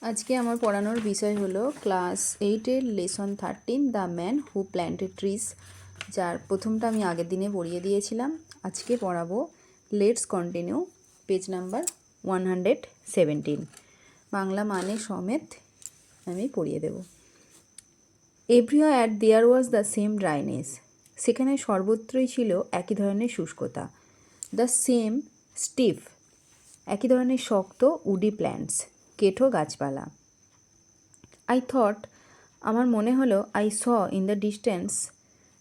আজকে আমার পড়ানোর বিষয় হলো ক্লাস 8-এর lesson 13 the man who planted trees, যার প্রথমটা আমি আগের দিনে পড়িয়ে দিয়েছিলাম। আজকে পড়াবো let's continue, page number 117। Bangla মানে সমেত আমি পড়িয়ে দেব। Everywhere there was the same dryness, সেখানে সর্বত্রই ছিল একই ধরনের শুষ্কতা। দ্য সেম স্টিফ, একই ধরনের শক্ত উডি প্ল্যান্টস, কেঠো গাছপালা। আই থট, আমার মনে হলো, I saw in the distance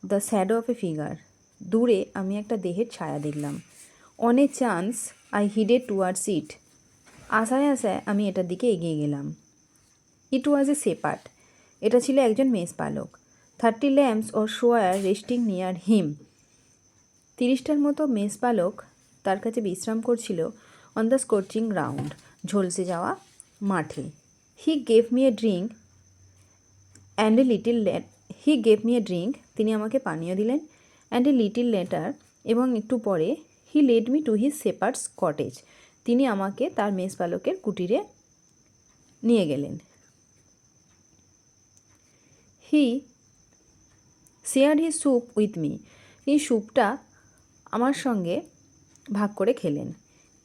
the shadow of a figure, দূরে আমি একটা দেহের ছায়া দেখলাম। On a chance I headed towards it, আশায় আশায় আমি এটার দিকে এগিয়ে গেলাম। ইট ওয়াজ এ সেপার্ট, এটা ছিল একজন মেষপালক। 30 ল্যাম্পস অর শোয়ার রেস্টিং নিয়ার হিম, 30টার মতো মেষপালক তার কাছে বিশ্রাম করছিল। অন দ্য স্কর্চিং গ্রাউন্ড, ঝলসে যাওয়া মাঠে। হি gave me a drink and a little তিনি আমাকে পানীয় দিলেন। অ্যান্ড এ লিটিল লেটার, এবং একটু পরে he led me to his shepherd's cottage, তিনি আমাকে তার মেষপালকের কুটিরে নিয়ে গেলেন। He share his soup with me, এই স্যুপটা আমার সঙ্গে ভাগ করে খেলেন।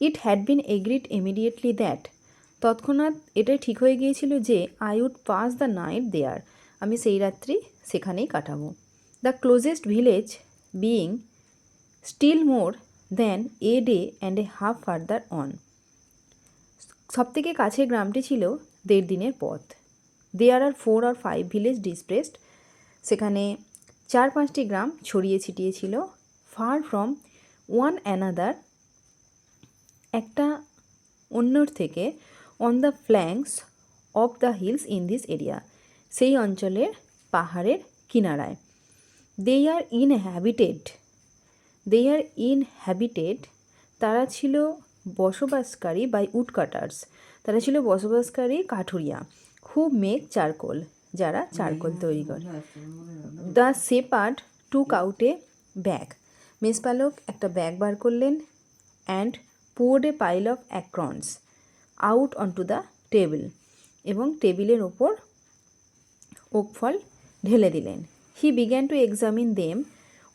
It had been agreed immediately that, তৎক্ষণাৎ এটাই ঠিক হয়ে গিয়েছিল যে I would pass the night there, আমি সেই রাত্রি সেখানেই কাটাবো। The closest village being still more than a day and a half farther on, সবথেকে কাছের গ্রামটি ছিল 1.5 দিনের পথ। দেয়ার আর 4 or 5 ভিলেজ ডিসপ্রেসড, সেখানে 4-5টি গ্রাম ছড়িয়ে ছিটিয়ে ছিল। ফার ফ্রম ওয়ান অ্যানাদার, একটা অন্যর থেকে। On the flanks of the hills in this area, সেই অঞ্চলের পাহাড়ের কিনারায়। দে আর ইনহ্যাবিটেড, তারা ছিল বসবাসকারী, বাই উড কাটার্স, তারা ছিল বসবাসকারী কাঠুরিয়া। হু মেক চারকোল, যারা চারকোল তৈরি করে। The shepherd took out a bag, মেষপালক একটা ব্যাগ বার করলেন। And poured a pile of acorns out onto the table, এবং টেবিলের ওপর ওক ফল ঢেলে দিলেন। He began to examine them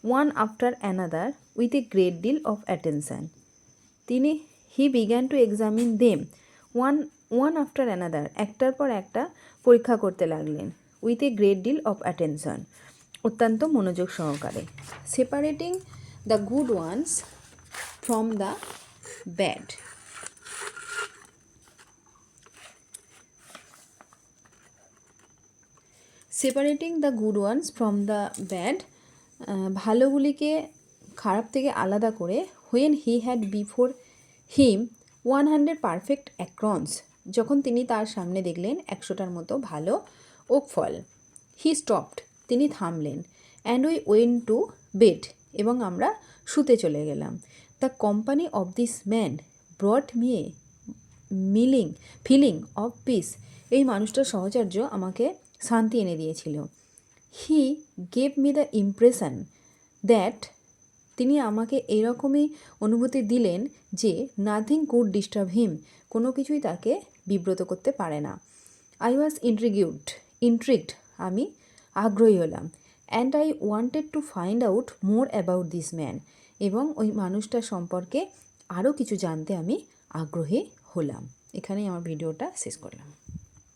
one after another with a great deal of attention, he began to examine them one after another, একটার পর একটা পরীক্ষা করতে লাগলেন। With a great deal of attention, অত্যন্ত মনোযোগ সহকারে। Separating the good ones from the bad, separating the good ones from the bad, ভালোগুলিকে খারাপ থেকে আলাদা করে। When he had before him 100 perfect acorns, যখন তিনি তার সামনে দেখলেন 100টার মতো ভালো ওক ফল। হি স্টপড, তিনি থামলেন। And we went to bed, এবং আমরা শুতে চলে গেলাম। The company of this man brought me a feeling of peace, এই মানুষটার সহচর্য আমাকে শান্তি এনে দিয়েছিল। He gave me the impression that, তিনি আমাকে এরকমই অনুভূতি দিলেন যে নাথিং কুড ডিস্টার্ব হিম, কোনো কিছুই তাকে বিব্রত করতে পারে না। আই ওয়াজ ইন্ট্রিগড, আমি আগ্রহী হলাম। And I wanted to find out more about this man, এবং ওই মানুষটার সম্পর্কে আরও কিছু জানতে আমি আগ্রহী হলাম। এখানেই আমার ভিডিওটা শেষ করলাম।